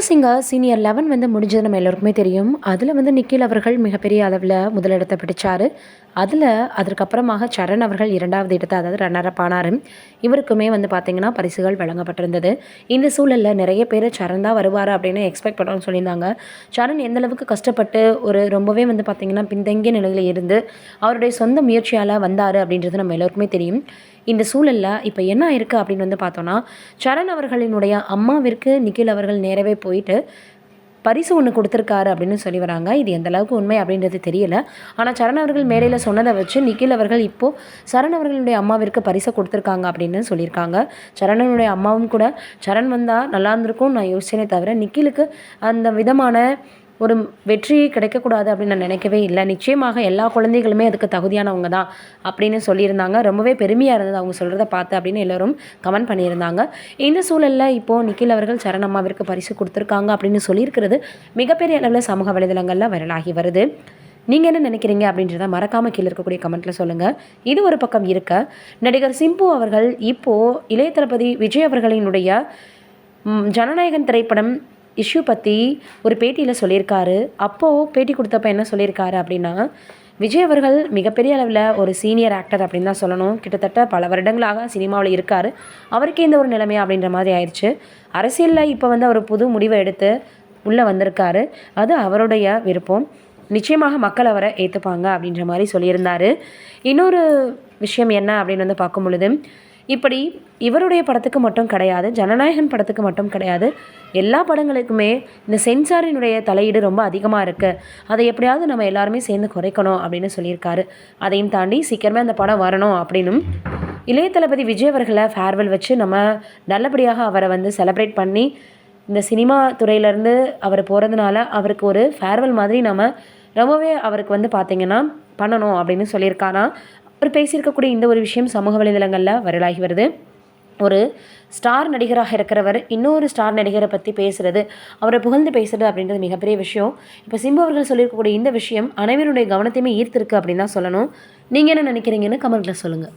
Big pass இங்கே senior 11 வந்து முடிஞ்சது நம்ம எல்லோருக்குமே தெரியும். அதில் வந்து நிக்கில் அவர்கள் மிகப்பெரிய அளவில் முதலிடத்தை பிடிச்சார். அதில் அதற்கப்புறமாக சரண் அவர்கள் 2வது இடத்தை, அதாவது ரன்னர்-அப் ஆனார். இவருக்குமே வந்து பார்த்திங்கன்னா பரிசுகள் வழங்கப்பட்டிருந்தது. இந்த சூழலில் நிறைய பேர் சரண் தான் வருவார் அப்படின்னு எக்ஸ்பெக்ட் பண்ணுறோன்னு சொல்லியிருந்தாங்க. சரண் எந்தளவுக்கு கஷ்டப்பட்டு ஒரு ரொம்பவே வந்து பார்த்திங்கன்னா பின்தங்கிய நிலையில் இருந்து அவருடைய சொந்த முயற்சியால் வந்தார் அப்படின்றது நம்ம எல்லோருக்குமே தெரியும். இந்த சூழலில் இப்போ என்ன ஆயிருக்கு அப்படின்னு வந்து பார்த்தோன்னா, சரண் அவர்களினுடைய அம்மாவிற்கு நிக்கில் அவர்கள் நேரவே போயிட்டு பரிசு ஒன்று கொடுத்துருக்காரு அப்படின்னு சொல்லி வராங்க. இது எந்த அளவுக்கு உண்மை அப்படின்றது தெரியல. ஆனால் சரண் அவர்கள் மேடையில் சொன்னதை வச்சு நிக்கில் அவர்கள் இப்போது சரண் அவர்களுடைய அம்மாவிற்கு பரிசை கொடுத்துருக்காங்க அப்படின்னு சொல்லியிருக்காங்க. சரணனுடைய அம்மாவும் கூட சரண் வந்தால் நல்லா இருந்திருக்கும் நான் யோசிச்சேனே தவிர, நிக்கிலுக்கு அந்த விதமான ஒரு வெற்றி கிடைக்கக்கூடாது அப்படின்னு நான் நினைக்கவே இல்லை. நிச்சயமாக எல்லா குழந்தைகளுமே அதுக்கு தகுதியானவங்க தான் அப்படின்னு சொல்லியிருந்தாங்க. ரொம்பவே பெருமையாக இருந்தது அவங்க சொல்கிறத பார்த்து அப்படின்னு எல்லோரும் கமெண்ட் பண்ணியிருந்தாங்க. இந்த சூழலில் இப்போது நிக்கில் அவர்கள் சரண் அம்மாவிற்கு பரிசு கொடுத்துருக்காங்க அப்படின்னு சொல்லியிருக்கிறது மிகப்பெரிய அளவில் சமூக வலைதளங்களில் வைரலாகி வருது. நீங்கள் என்ன நினைக்கிறீங்க அப்படின்றத மறக்காமல் கீழே இருக்கக்கூடிய கமெண்ட்டில் சொல்லுங்கள். இது ஒரு பக்கம் இருக்க, நடிகர் சிம்பு அவர்கள் இப்போது இளைய தளபதி விஜய் அவர்களினுடைய ஜனநாயகன் திரைப்படம் இஷ்யூ பற்றி ஒரு பேட்டியில் சொல்லியிருக்காரு. அப்போது பேட்டி கொடுத்தப்ப என்ன சொல்லியிருக்காரு அப்படின்னா, விஜய் அவர்கள் மிகப்பெரிய அளவில் ஒரு சீனியர் ஆக்டர் அப்படின்னு தான் சொல்லணும். கிட்டத்தட்ட பல வருடங்களாக சினிமாவில் இருக்கார். அவருக்கே இந்த ஒரு நிலைமை அப்படின்ற மாதிரி ஆயிடுச்சு. அரசியலில் இப்போ வந்து அவர் புது முடிவை எடுத்து உள்ளே வந்திருக்காரு. அது அவருடைய விருப்பம். நிச்சயமாக மக்கள் அவரை ஏற்றுப்பாங்க அப்படின்ற மாதிரி சொல்லியிருந்தார். இன்னொரு விஷயம் என்ன அப்படின்னு வந்து பார்க்கும் பொழுது, இப்படி இவருடைய படத்துக்கு மட்டும் கிடையாது, ஜனநாயகன் படத்துக்கு மட்டும் கிடையாது, எல்லா படங்களுக்குமே இந்த சென்சாரினுடைய தலையீடு ரொம்ப அதிகமாக இருக்குது. அதை எப்படியாவது நம்ம எல்லாருமே சேர்ந்து குறைக்கணும் அப்படின்னு சொல்லியிருக்காரு. அதையும் தாண்டி சீக்கிரமே அந்த படம் வரணும் அப்படின்னும், இளைய தளபதி விஜய் அவர்களை ஃபேர்வெல் வச்சு நம்ம நல்லபடியாக அவரை வந்து செலிப்ரேட் பண்ணி, இந்த சினிமா துறையிலேருந்து அவர் போகிறதுனால அவருக்கு ஒரு ஃபேர்வெல் மாதிரி நம்ம ரொம்பவே அவருக்கு வந்து பார்த்திங்கன்னா பண்ணணும் அப்படின்னு சொல்லியிருக்காராம். அவர் பேசியிருக்கக்கூடிய இந்த ஒரு விஷயம் சமூக வலைதளங்களில் வைரலாகி வருது. ஒரு ஸ்டார் நடிகராக இருக்கிறவர் இன்னொரு ஸ்டார் நடிகரை பற்றி பேசுகிறது, அவரை புகழ்ந்து பேசுகிறது அப்படின்றது மிகப்பெரிய விஷயம். இப்போ சிம்பு அவர்கள் சொல்லியிருக்கக்கூடிய இந்த விஷயம் அனைவருடைய கவனத்தையுமே ஈர்த்திருக்கு அப்படின்னு தான் சொல்லணும். நீங்கள் என்ன நினைக்கிறீங்கன்னு கமெண்ட்டில் சொல்லுங்கள்.